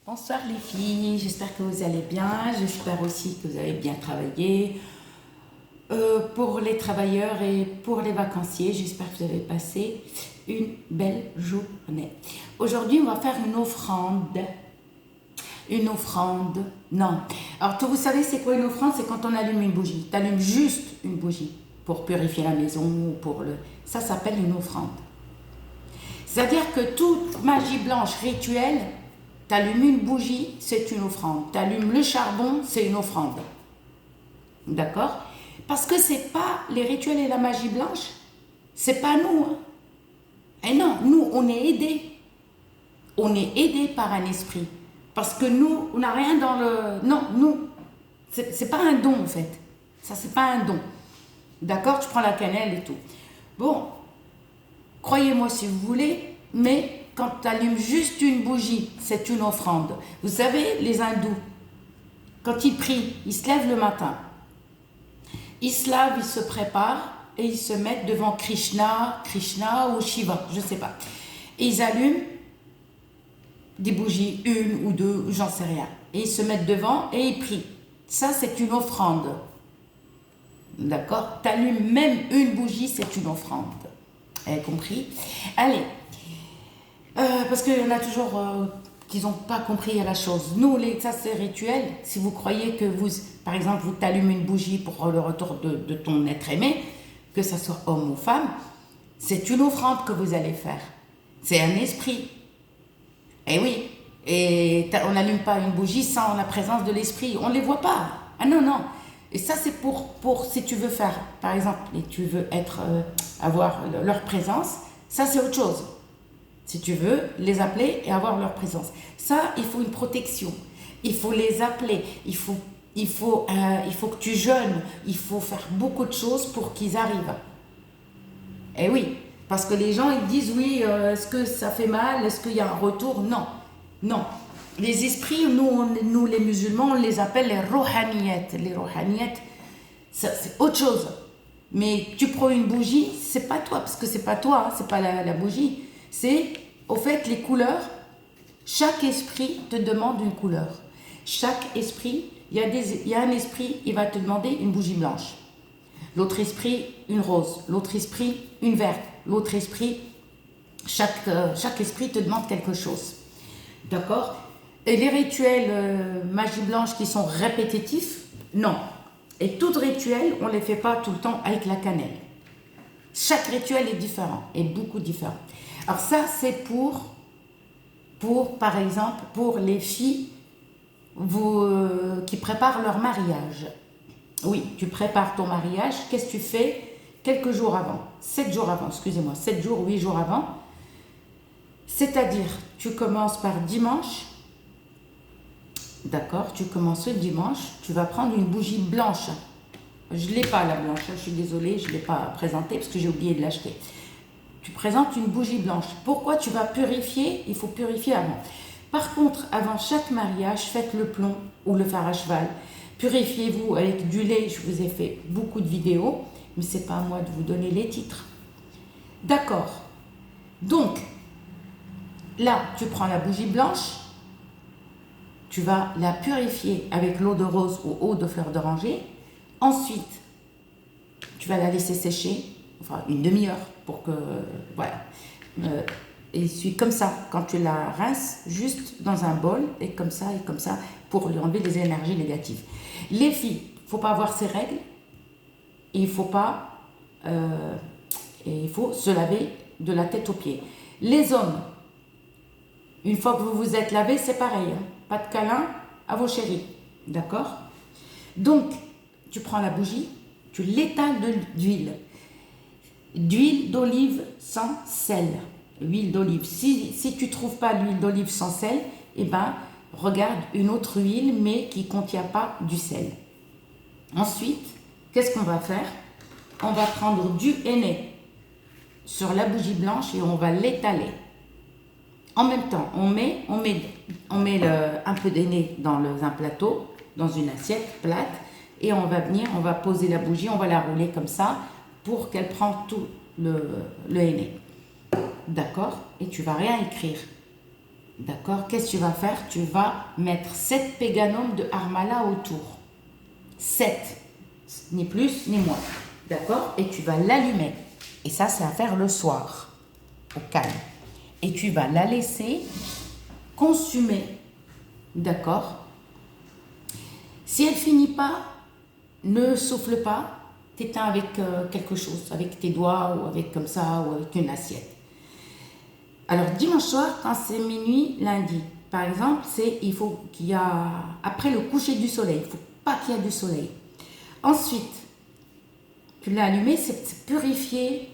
Bonsoir les filles, j'espère que vous allez bien, j'espère aussi que vous avez bien travaillé. Pour les travailleurs et pour les vacanciers, j'espère que vous avez passé une belle journée. Aujourd'hui, on va faire une offrande. Une offrande, non. Alors, vous savez, c'est quoi une offrande? C'est quand on allume une bougie. Tu allumes juste une bougie pour purifier la maison ou pour le... Ça s'appelle une offrande. C'est-à-dire que toute magie blanche rituelle, tu allumes une bougie, c'est une offrande. Tu allumes le charbon, c'est une offrande. D'accord? Parce que c'est pas les rituels et la magie blanche, c'est pas nous. Hein. Et non, nous, on est aidés. On est aidés par un esprit. Parce que nous, on n'a rien dans le... Non, nous, c'est pas un don en fait. Ça, c'est pas un don. D'accord? Tu prends la cannelle et tout. Bon, croyez-moi si vous voulez, mais quand tu allumes juste une bougie, c'est une offrande. Vous savez, les hindous, quand ils prient, ils se lèvent le matin. Ils se lavent, ils se préparent et ils se mettent devant Krishna ou Shiva, je ne sais pas. Et ils allument des bougies, une ou deux, j'en sais rien. Et ils se mettent devant et ils prient. Ça, c'est une offrande. D'accord? Tu allumes même une bougie, c'est une offrande. Vous avez compris? Allez. Parce qu'il y en a toujours qui n'ont pas compris la chose. Nous, ça c'est rituel. Si vous croyez que vous, par exemple, vous t'allumez une bougie pour le retour de ton être aimé, que ce soit homme ou femme, c'est une offrande que vous allez faire. C'est un esprit. Eh oui. Et on n'allume pas une bougie sans la présence de l'esprit. On ne les voit pas. Ah non, non. Et ça, c'est pour si tu veux faire, par exemple, et tu veux avoir leur présence, ça c'est autre chose. Si tu veux les appeler et avoir leur présence. Ça, il faut une protection. Il faut les appeler. Il faut que tu jeûnes. Il faut faire beaucoup de choses pour qu'ils arrivent. Eh oui, parce que les gens, ils disent, oui, est-ce que ça fait mal? Est-ce qu'il y a un retour? Non, non. Les esprits, nous les musulmans, on les appelle les rohaniyat. Les rohaniyat, c'est autre chose. Mais tu prends une bougie, c'est pas toi, parce que c'est pas toi, hein, c'est pas la bougie. C'est, au fait, les couleurs. Chaque esprit te demande une couleur. Chaque esprit, il y a un esprit, il va te demander une bougie blanche. L'autre esprit, une rose. L'autre esprit, une verte. L'autre esprit, chaque esprit te demande quelque chose. D'accord? Et les rituels magie blanche qui sont répétitifs, non. Et tout rituel, on ne les fait pas tout le temps avec la cannelle. Chaque rituel est différent, et beaucoup différent. Alors ça, c'est pour par exemple, pour les filles qui préparent leur mariage. Oui, tu prépares ton mariage, qu'est-ce que tu fais quelques jours avant? 7 jours avant, excusez-moi, 7 jours, 8 jours avant. C'est-à-dire, tu commences par dimanche. D'accord, tu commences le dimanche, tu vas prendre une bougie blanche. Je ne l'ai pas la blanche, je suis désolée, je ne l'ai pas présentée parce que j'ai oublié de l'acheter. Tu présentes une bougie blanche. Pourquoi tu vas purifier? Il faut purifier avant. Par contre, avant chaque mariage, faites le plomb ou le fer à cheval. Purifiez-vous avec du lait. Je vous ai fait beaucoup de vidéos, mais ce n'est pas à moi de vous donner les titres. D'accord. Donc, là, tu prends la bougie blanche. Tu vas la purifier avec l'eau de rose ou eau de fleur d'oranger. Ensuite, tu vas la laisser sécher, enfin une demi-heure pour que, voilà. Et puis comme ça, quand tu la rinces, juste dans un bol, et comme ça, pour lui enlever les énergies négatives. Les filles, il ne faut pas avoir ses règles, et il faut se laver de la tête aux pieds. Les hommes, une fois que vous vous êtes lavé, c'est pareil, hein. Pas de câlin à vos chéris, d'accord? Donc, tu prends la bougie, tu l'étales d'huile. D'huile d'olive sans sel. Huile d'olive. Si tu ne trouves pas l'huile d'olive sans sel, eh ben, regarde une autre huile, mais qui ne contient pas du sel. Ensuite, qu'est-ce qu'on va faire? On va prendre du henné sur la bougie blanche et on va l'étaler. En même temps, on met un peu d'henné dans un plateau, dans une assiette plate, et on va poser la bougie, on va la rouler comme ça pour qu'elle prenne tout le henné. D'accord? Et tu vas rien écrire. D'accord? Qu'est-ce que tu vas faire? Tu vas mettre 7 péganums de Harmala autour. 7, ni plus ni moins. D'accord? Et tu vas l'allumer. Et ça, c'est à faire le soir, au calme. Et tu vas la laisser consumer. D'accord? Si elle finit pas, ne souffle pas, t'éteins avec quelque chose, avec tes doigts ou avec comme ça, ou avec une assiette. Alors dimanche soir, quand c'est minuit, lundi, par exemple, il faut qu'il y a, après le coucher du soleil, il ne faut pas qu'il y ait du soleil. Ensuite, tu l'as allumé, c'est purifier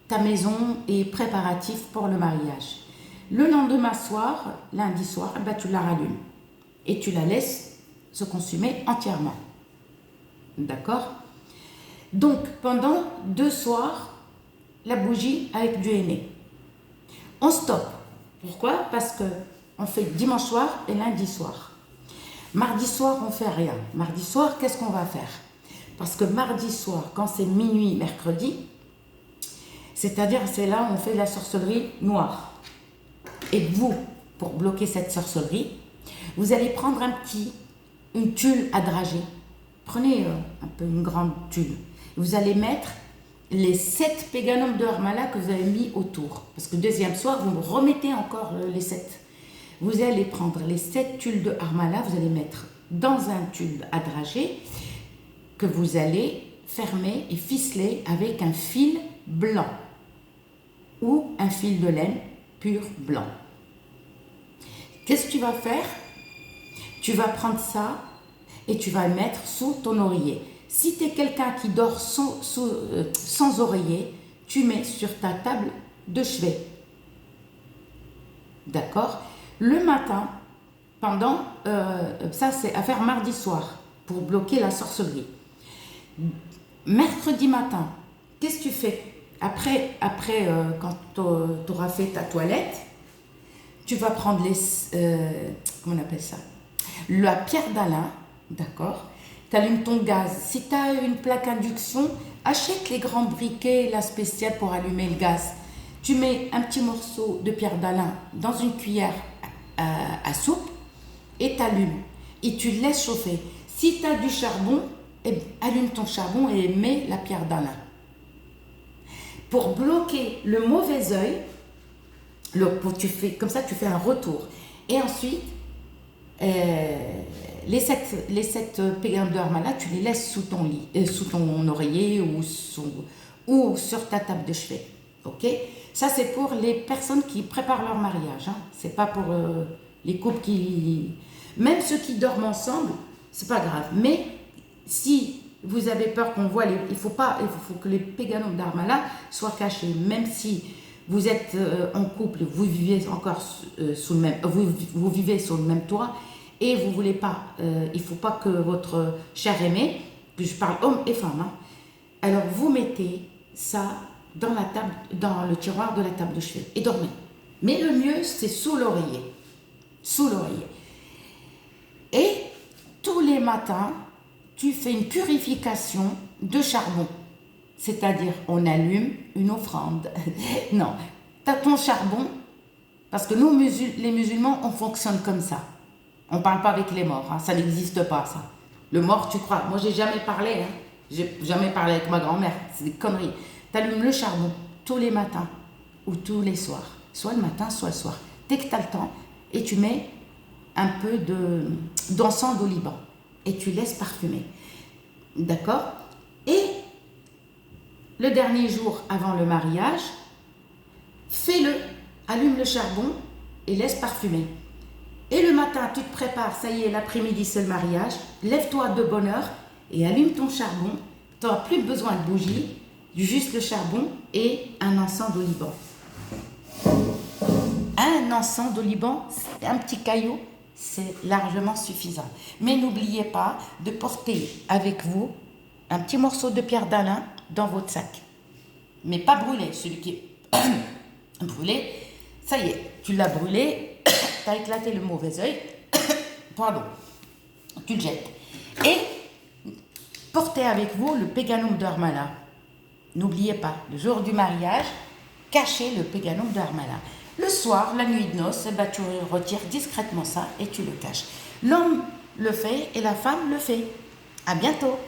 ta maison et préparatif pour le mariage. Le lendemain soir, lundi soir, ben, tu la rallumes et tu la laisses se consumer entièrement. D'accord? Donc, pendant 2 soirs, la bougie avec du henné. On stoppe. Pourquoi? Parce que on fait dimanche soir et lundi soir. Mardi soir, on fait rien. Mardi soir, qu'est-ce qu'on va faire? Parce que mardi soir, quand c'est minuit, mercredi, c'est-à-dire c'est là où on fait la sorcellerie noire. Et vous, pour bloquer cette sorcellerie, vous allez prendre une tulle à drager. Prenez un peu une grande tulle. Vous allez mettre les 7 péganums de Harmala que vous avez mis autour. Parce que deuxième soir, vous remettez encore les 7. Vous allez prendre les 7 tulles de Harmala, vous allez mettre dans un tulle à drager que vous allez fermer et ficeler avec un fil blanc ou un fil de laine pur blanc. Qu'est-ce que tu vas faire? Tu vas prendre ça et tu vas le mettre sous ton oreiller. Si tu es quelqu'un qui dort sans oreiller, tu mets sur ta table de chevet. D'accord? Le matin, ça c'est à faire mardi soir pour bloquer la sorcellerie. Mercredi matin, qu'est-ce que tu fais? Après quand tu auras fait ta toilette, tu vas prendre comment on appelle ça? La pierre d'Alain, d'accord? Tu allumes ton gaz. Si tu as une plaque induction, achète les grands briquets, la spéciale pour allumer le gaz. Tu mets un petit morceau de pierre d'Alain dans une cuillère à soupe et tu allumes. Et tu laisses chauffer. Si tu as du charbon, allume ton charbon et mets la pierre d'Alain. Pour bloquer le mauvais œil, comme ça tu fais un retour. Et ensuite, les 7 péganums de Harmala, tu les laisses sous ton lit, sous ton oreiller ou sur ta table de chevet. Ok? Ça c'est pour les personnes qui préparent leur mariage. Hein. C'est pas pour les couples qui, même ceux qui dorment ensemble, c'est pas grave. Mais si vous avez peur qu'on voit il faut que les péganums d'Harmala soient cachés, même si vous êtes en couple, vous vivez encore sous le même, vous vivez sur le même toit et vous voulez pas, il faut pas que votre cher aimé, que je parle homme et femme, hein, alors vous mettez ça dans le tiroir de la table de chevet et dormez. Mais le mieux c'est sous l'oreiller, Et tous les matins, tu fais une purification de charbon. C'est-à-dire, on allume une offrande. Non, tu as ton charbon, parce que nous, les musulmans, on fonctionne comme ça. On ne parle pas avec les morts, hein, ça n'existe pas, ça. Le mort, tu crois. Moi, j'ai jamais parlé, hein. J'ai jamais parlé avec ma grand-mère, c'est des conneries. Tu allumes le charbon tous les matins ou tous les soirs. Soit le matin, soit le soir. Dès que tu as le temps, et tu mets un peu d'encens d'oliban. Et tu laisses parfumer. D'accord? Et le dernier jour avant le mariage, fais-le, allume le charbon et laisse parfumer. Et le matin, tu te prépares, ça y est, l'après-midi c'est le mariage, lève-toi de bonne heure et allume ton charbon. Tu n'auras plus besoin de bougies, juste le charbon et un encens d'oliban. Un encens d'oliban, c'est un petit caillou, c'est largement suffisant. Mais n'oubliez pas de porter avec vous un petit morceau de pierre d'Alain dans votre sac. Mais pas brûlé, celui qui est brûlé, ça y est, tu l'as brûlé, tu as éclaté le mauvais œil, pardon, tu le jettes. Et portez avec vous le péganum d'Harmala. N'oubliez pas, le jour du mariage, cachez le péganum d'Harmala. Le soir, la nuit de noces, eh ben, tu retires discrètement ça et tu le caches. L'homme le fait et la femme le fait. À bientôt.